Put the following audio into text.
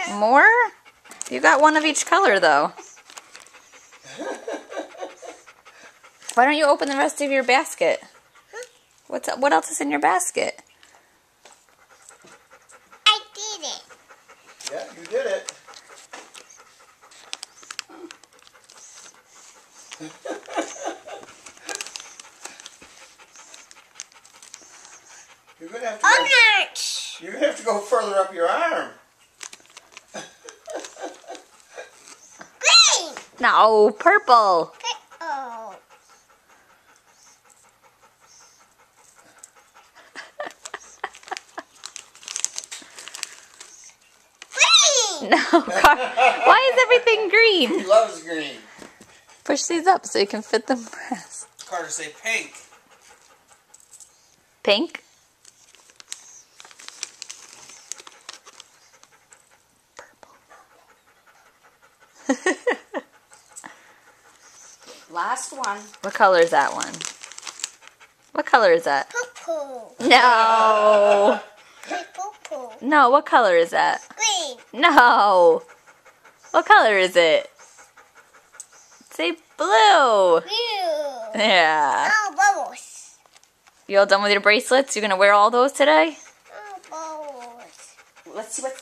More? You got one of each color, though. Why don't you open the rest of your basket? What else is in your basket? I did it. Yeah, you did it. You're gonna have to go further up your arm. Green. No, purple. Oh. Green. No, why is everything green? He loves green. Push these up so you can fit the rest. Carter, say pink. Pink? Last one. What color is that one? What color is that? Purple. No. Purple. No, what color is that? Green. No. What color is it? Say blue. Blue. Yeah. Oh, bubbles. You all done with your bracelets? You gonna wear all those today? Oh, bubbles. Let's see what